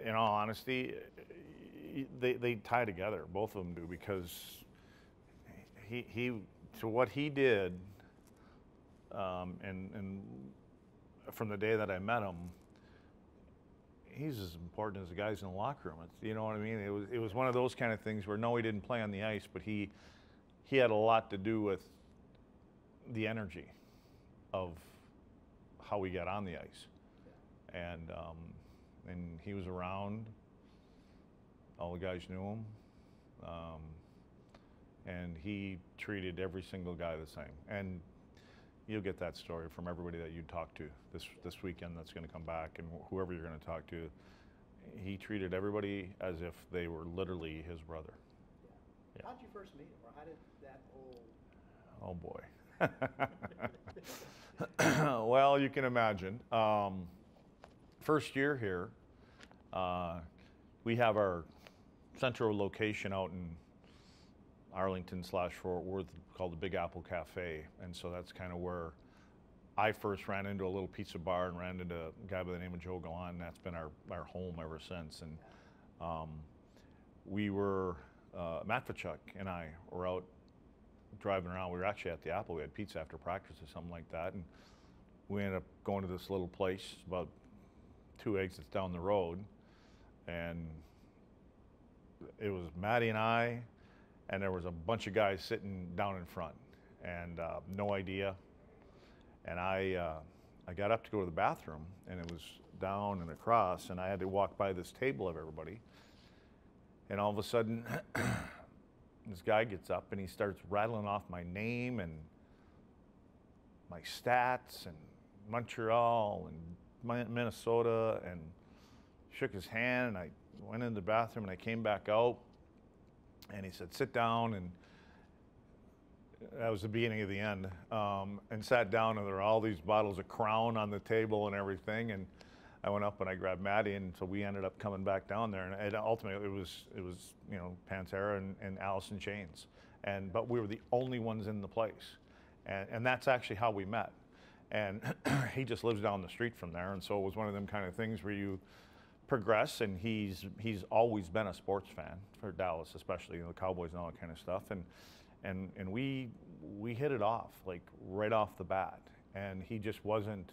in all honesty, they tie together. Both of them do, because he to what he did, and from the day that I met him, he's as important as the guys in the locker room. You know what I mean? It was one of those kind of things where, no, he didn't play on the ice, but he had a lot to do with the energy of how we got on the ice, and he was around. All the guys knew him, and he treated every single guy the same. And you'll get that story from everybody that you talk to this weekend that's going to come back, and whoever you're going to talk to. He treated everybody as if they were literally his brother. Yeah. How did you first meet him, or how did that whole... Oh boy. Well, you can imagine. First year here, we have our central location out in Arlington/Fort Worth called the Big Apple Cafe, and so that's kind of where I first ran into a little pizza bar and ran into a guy by the name of Joe Gallant, and that's been our home ever since. And we were, Matt Fachuk and I were out driving around. We were actually at the Apple. We had pizza after practice or something like that, and we ended up going to this little place about 2 exits down the road, and it was Matty and I, and there was a bunch of guys sitting down in front, and no idea. And I got up to go to the bathroom, and it was down and across, and I had to walk by this table of everybody. And all of a sudden, this guy gets up and he starts rattling off my name and my stats and Montreal and Minnesota, and shook his hand, and I went in the bathroom and I came back out, and he said, "Sit down," and that was the beginning of the end, and sat down, and there were all these bottles of Crown on the table and everything, and I went up and I grabbed Matty, and so we ended up coming back down there, and ultimately it was you know, Pantera and Alice in Chains, but we were the only ones in the place, and that's actually how we met. And he just lives down the street from there, and so it was one of them kind of things where you progress, and he's always been a sports fan for Dallas, especially, you know, the Cowboys and all that kind of stuff, and we hit it off like right off the bat, and he just wasn't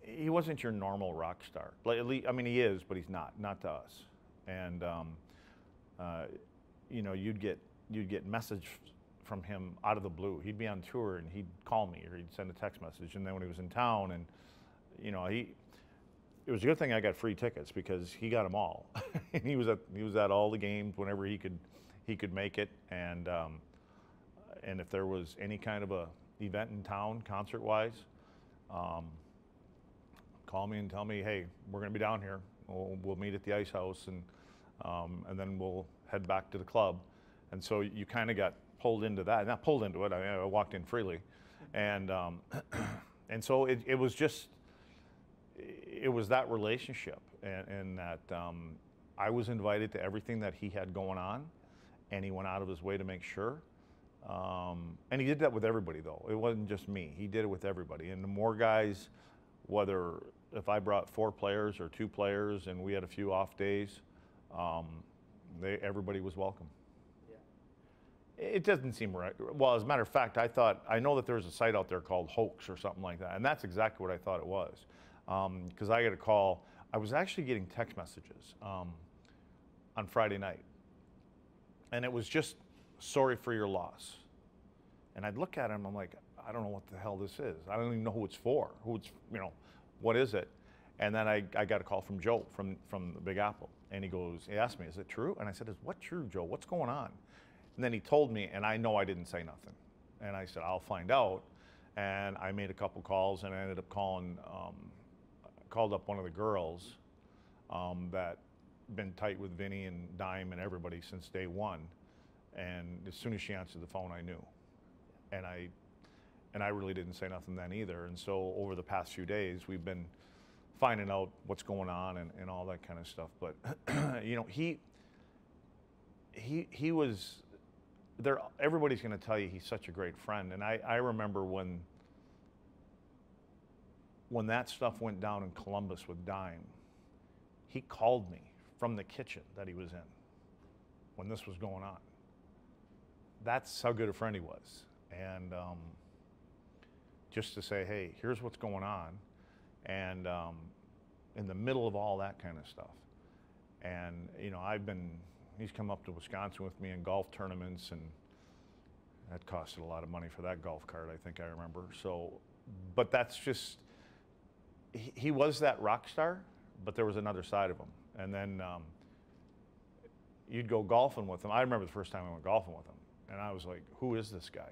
your normal rock star. Like, at least, I mean, he is, but he's not to us. And you know, you'd get message from him out of the blue. He'd be on tour and he'd call me, or he'd send a text message, and then when he was in town, and you know, it was a good thing I got free tickets, because he got them all. And he was at all the games whenever he could make it, and if there was any kind of a event in town, concert-wise, call me and tell me, "Hey, we're going to be down here. We'll meet at the Ice House, and then we'll head back to the club." And so you kind of got pulled into that. Not pulled into it. I walked in freely, and so it was just. It was that relationship, and that I was invited to everything that he had going on, and he went out of his way to make sure. And he did that with everybody, though. It wasn't just me. He did it with everybody. And the more guys, whether if I brought 4 players or 2 players, and we had a few off days, everybody was welcome. Yeah. It doesn't seem right. Well, as a matter of fact, I know that there's a site out there called Hoax or something like that, and that's exactly what I thought it was. Because I got a call. I was actually getting text messages on Friday night, and it was just, "Sorry for your loss." And I'd look at him, I'm like, I don't know what the hell this is. I don't even know who it's for. You know, what is it? And then I got a call from Joe from the Big Apple, and he asked me, "Is it true?" And I said, "What true, Joe? What's going on?" And then he told me, and I know I didn't say nothing. And I said, "I'll find out." And I made a couple calls, and I ended up called up one of the girls that been tight with Vinny and Dime and everybody since day one. And as soon as she answered the phone, I knew. And I really didn't say nothing then either. And so over the past few days, we've been finding out what's going on and all that kind of stuff. But you know, he was there. Everybody's going to tell you he's such a great friend. And I remember when that stuff went down in Columbus with Dime, he called me from the kitchen that he was in when this was going on. That's how good a friend he was. And just to say, hey, here's what's going on. And in the middle of all that kind of stuff. And, you know, he's come up to Wisconsin with me in golf tournaments, and that costed a lot of money for that golf cart, I think I remember. So, but that's just, he was that rock star, but there was another side of him. And then you'd go golfing with him. I remember the first time I went golfing with him, and I was like, who is this guy?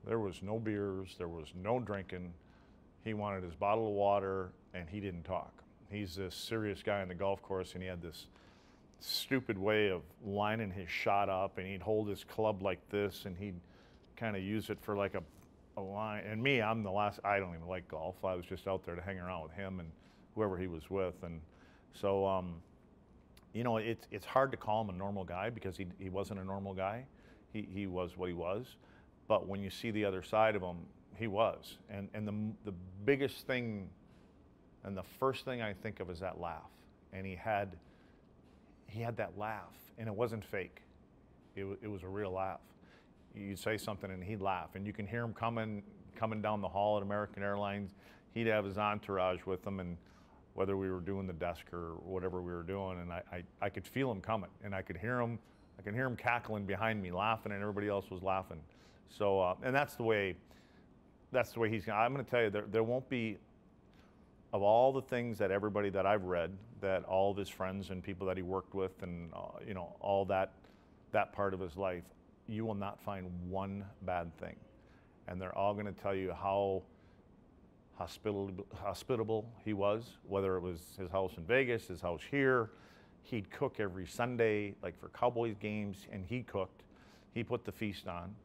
There was no beers, there was no drinking. He wanted his bottle of water, and he didn't talk. He's this serious guy on the golf course, and he had this stupid way of lining his shot up, and he'd hold his club like this, and he'd kind of use it for like a line. And me, I'm the last, I don't even like golf. I was just out there to hang around with him and whoever he was with. And so, you know, it's hard to call him a normal guy because he wasn't a normal guy. He was what he was. But when you see the other side of him, he was. And the biggest thing and the first thing I think of is that laugh. And he had that laugh, and it wasn't fake. It was a real laugh. You'd say something and he'd laugh, and you can hear him coming down the hall at American Airlines. He'd have his entourage with him, and whether we were doing the desk or whatever we were doing, and I could feel him coming, and I could hear him cackling behind me, laughing, and everybody else was laughing. So, and that's the way he's gonna. I'm gonna tell you, there won't be, of all the things that everybody that I've read, that all of his friends and people that he worked with, and you know, all that part of his life, you will not find one bad thing. And they're all going to tell you how hospitable he was, whether it was his house in Vegas, his house here. He'd cook every Sunday, like for Cowboys games, and he cooked. He put the feast on.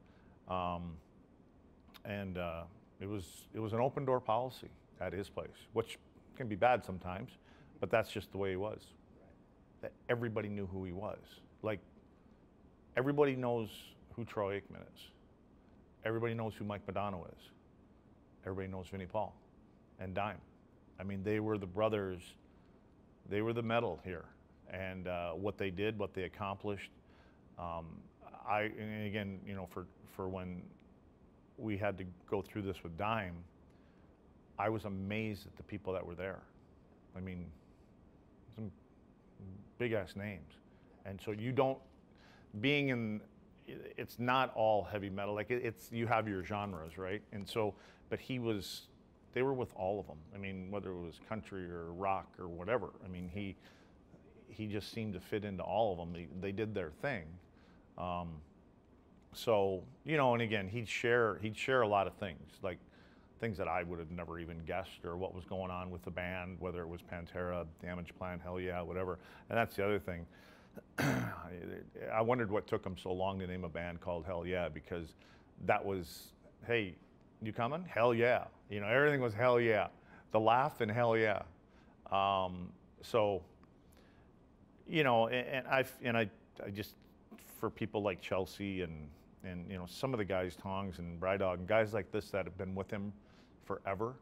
And it was an open door policy at his place, which can be bad sometimes, but that's just the way he was. That everybody knew who he was. Like, everybody knows who Troy Aikman is. Everybody knows who Mike Madonna is. Everybody knows Vinny Paul and Dime. I mean, they were the brothers. They were the metal here. And what they did, what they accomplished. And again, you know, for when we had to go through this with Dime, I was amazed at the people that were there. I mean, some big ass names. And so you don't, being in, it's not all heavy metal. Like it's, you have your genres, right? And so, but they were with all of them. I mean, whether it was country or rock or whatever. I mean, he just seemed to fit into all of them. They did their thing. So, you know, and again, he'd share a lot of things, like things that I would have never even guessed, or what was going on with the band, whether it was Pantera, Damage Plan, Hell Yeah, whatever. And that's the other thing. I wondered what took him so long to name a band called Hell Yeah, because that was, hey, you coming? Hell yeah. You know, everything was hell yeah. The laugh and hell yeah. So, you know, and I just, for people like Chelsea and you know, some of the guys, Tongs and Brydog, and guys like this that have been with him forever,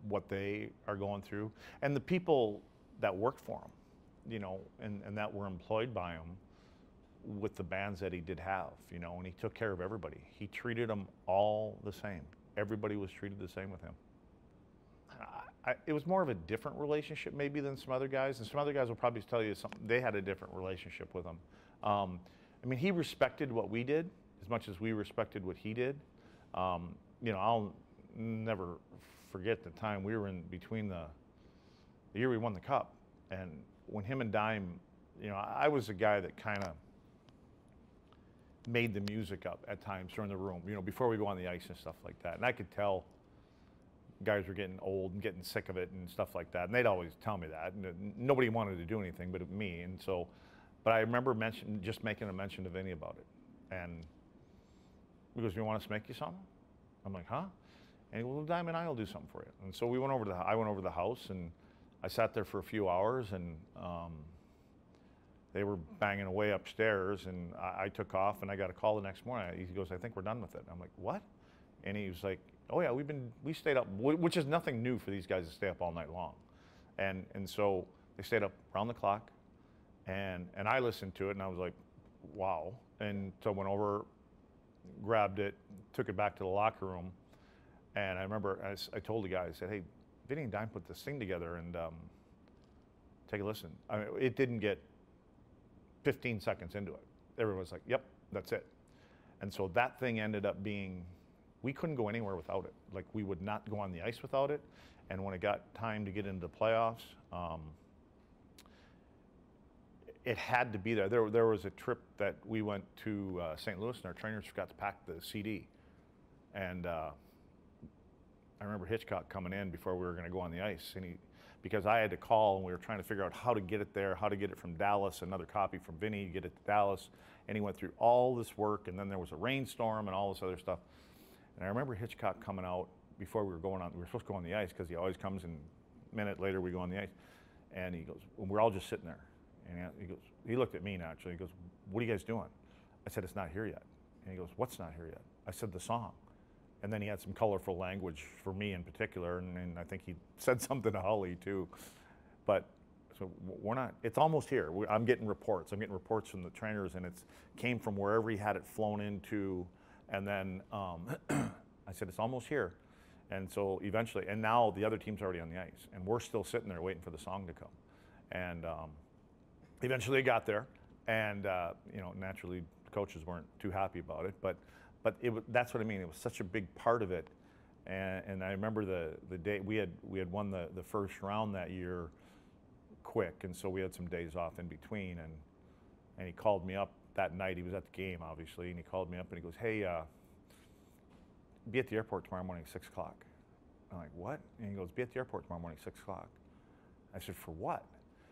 what they are going through, and the people that worked for him, you know, and that were employed by him with the bands that he did have, you know, and he took care of everybody. He treated them all the same. Everybody was treated the same with him. It was more of a different relationship maybe than some other guys, and some other guys will probably tell you something. They had a different relationship with him. I mean, he respected what we did as much as we respected what he did. You know, I'll never forget the time we were in between the year we won the Cup, and when him and Dime, you know, I was a guy that kind of made the music up at times during the room, you know, before we go on the ice and stuff like that. And I could tell guys were getting old and getting sick of it and stuff like that. And they'd always tell me that. And nobody wanted to do anything but me. And so, but I remember just making a mention to Vinny about it. And he goes, "You want us to make you something?" I'm like, "Huh?" And he goes, "Well, Dime and I will do something for you." And so I went over to the house, and I sat there for a few hours, and they were banging away upstairs, and I took off, and I got a call the next morning. He goes, "I think we're done with it." I'm like, "What?" And he was like, "Oh yeah, we stayed up," which is nothing new for these guys to stay up all night long. And so they stayed up around the clock, and I listened to it, and I was like, wow. And so I went over, grabbed it, took it back to the locker room, and I remember I told the guy, I said, hey, Vinny and Dime put this thing together, and take a listen. I mean, it didn't get 15 seconds into it. Everyone was like, yep, that's it. And so that thing ended up being, we couldn't go anywhere without it. Like, we would not go on the ice without it. And when it got time to get into the playoffs, it had to be there. There was a trip that we went to St. Louis, and our trainers forgot to pack the CD. And I remember Hitchcock coming in before we were going to go on the ice, and because I had to call, and we were trying to figure out how to get it there, how to get it from Dallas, another copy from Vinny, get it to Dallas, and he went through all this work, and then there was a rainstorm and all this other stuff. And I remember Hitchcock coming out before we were supposed to go on the ice, because he always comes, and a minute later we go on the ice, and he goes, well, we're all just sitting there. And he looked at me naturally. He goes, what are you guys doing? I said, it's not here yet. And he goes, what's not here yet? I said, the song. And then he had some colorful language for me in particular, and I think he said something to Holly too. But so we're not, it's almost here. I'm getting reports. I'm getting reports from the trainers, and it's came from wherever he had it flown into. And then I said, it's almost here. And so eventually, and now the other team's already on the ice, and we're still sitting there waiting for the song to come. And eventually it got there, and you know, naturally the coaches weren't too happy about it, but that's what I mean. It was such a big part of it, and I remember the day we had won the first round that year quick, and so we had some days off in between, and he called me up that night. He was at the game, obviously, and he called me up and he goes, hey, be at the airport tomorrow morning, 6 o'clock. I'm like, what? And he goes, be at the airport tomorrow morning, 6 o'clock. I said, for what?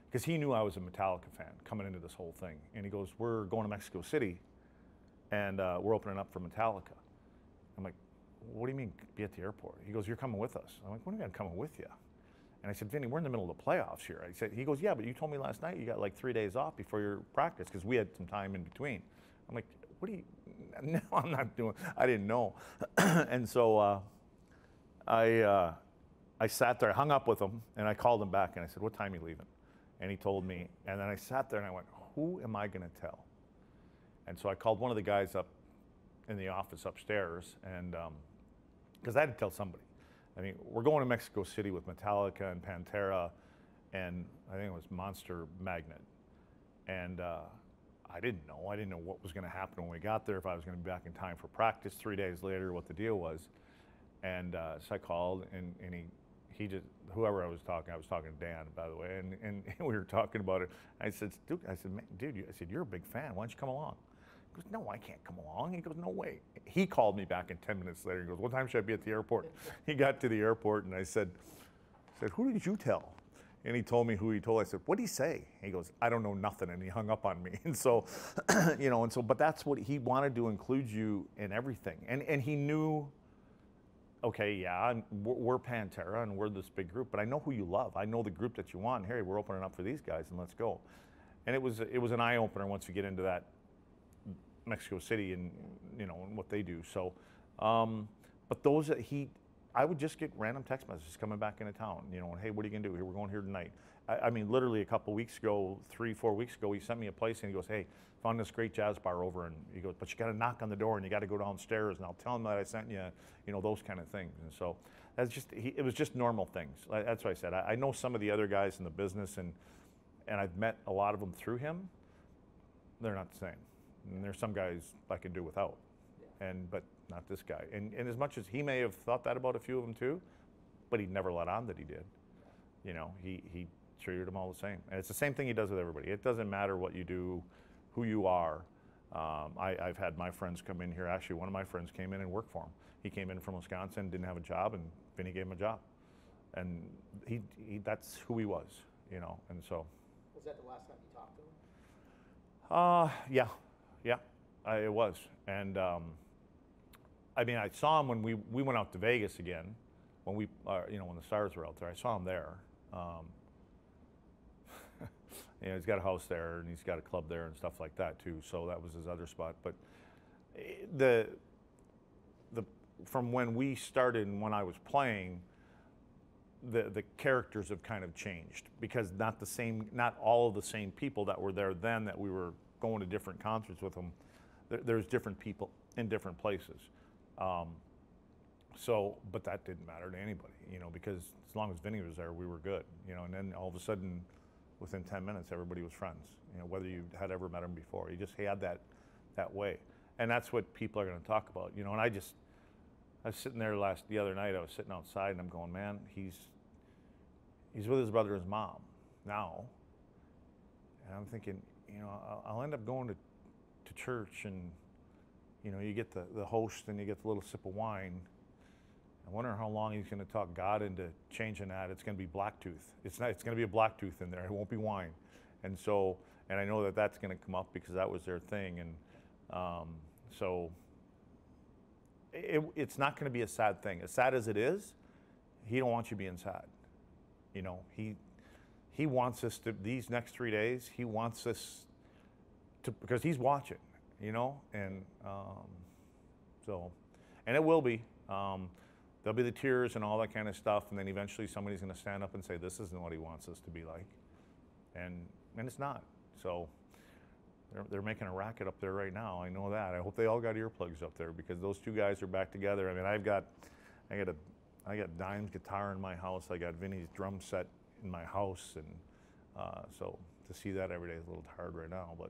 Because he knew I was a Metallica fan coming into this whole thing. And he goes, we're going to Mexico City, and we're opening up for Metallica. I'm like, what do you mean, be at the airport? He goes, you're coming with us. I'm like, what do you mean I'm coming with you? And I said, Vinny, we're in the middle of the playoffs here. He goes, yeah, but you told me last night you got like 3 days off before your practice, because we had some time in between. I'm like, what do you, no, I'm not doing, I didn't know. And so I sat there, I hung up with him, and I called him back, and I said, what time are you leaving? And he told me, and then I sat there and I went, who am I going to tell? And so I called one of the guys up in the office upstairs, and because I had to tell somebody. I mean, we're going to Mexico City with Metallica and Pantera, and I think it was Monster Magnet. And I didn't know. I didn't know what was going to happen when we got there, if I was going to be back in time for practice 3 days later, what the deal was. And so I called, and he just, whoever I was talking to Dan, by the way, and we were talking about it. I said, dude, you're a big fan. Why don't you come along? He goes, no, I can't come along. He goes, no way. He called me back in 10 minutes later. He goes, what time should I be at the airport? He got to the airport, and I said, who did you tell? And he told me who he told. I said, what did he say? He goes, I don't know nothing, and he hung up on me. And so, you know, but that's what he wanted to include you in everything. And he knew, okay, yeah, we're Pantera, and we're this big group, but I know who you love. I know the group that you want. And, Harry, we're opening up for these guys, and let's go. And it was an eye-opener once you get into that Mexico City and, you know, and what they do. So, but those that I would just get random text messages coming back into town, you know, and hey, what are you gonna do? We're going here tonight. I mean, literally a couple weeks ago, 3-4 weeks ago, he sent me a place, and he goes, hey, found this great jazz bar over, and he goes, but you got to knock on the door, and you got to go downstairs, and I'll tell him that I sent you, you know, those kind of things. And so that's just, it was just normal things. That's what I said. I know some of the other guys in the business, and I've met a lot of them through him. They're not the same. And there's some guys I can do without, but not this guy. And as much as he may have thought that about a few of them too, but he never let on that he did. You know, he treated them all the same. And it's the same thing he does with everybody. It doesn't matter what you do, who you are. I've had my friends come in here. Actually, one of my friends came in and worked for him. He came in from Wisconsin, didn't have a job, and Vinny gave him a job. And that's who he was, you know, and so. Was that the last time you talked to him? Yeah. It was. And I mean, I saw him when we went out to Vegas again, when we, you know, when the Stars were out there. I saw him there. You know, he's got a house there, and he's got a club there and stuff like that too. So that was his other spot. But from when we started and when I was playing, the characters have kind of changed, because not all of the same people that were there then that we were going to different concerts with them. There's different people in different places. But that didn't matter to anybody, because as long as Vinny was there, we were good, and then all of a sudden, within 10 minutes, everybody was friends, whether you had ever met him before. You just had that way. And that's what people are going to talk about, and I was sitting there the other night, I was sitting outside and I'm going, man, he's with his brother and his mom now. And I'm thinking, I'll end up going to church, and, you get the host and you get the little sip of wine. I wonder how long he's going to talk God into changing that. It's going to be blacktooth. It's going to be a blacktooth in there. It won't be wine. And I know that's going to come up because that was their thing. And it's not going to be a sad thing. As sad as it is, he don't want you being sad. He wants us to, these next 3 days, he wants us to, because he's watching, and and it will be. There'll be the tears and all that kind of stuff, and then eventually somebody's going to stand up and say, this isn't what he wants us to be like. And it's not. So they're making a racket up there right now. I know that. I hope they all got earplugs up there, because those two guys are back together. I mean, I got Dime's guitar in my house. I got Vinny's drum set in my house, and so to see that every day is a little hard right now, but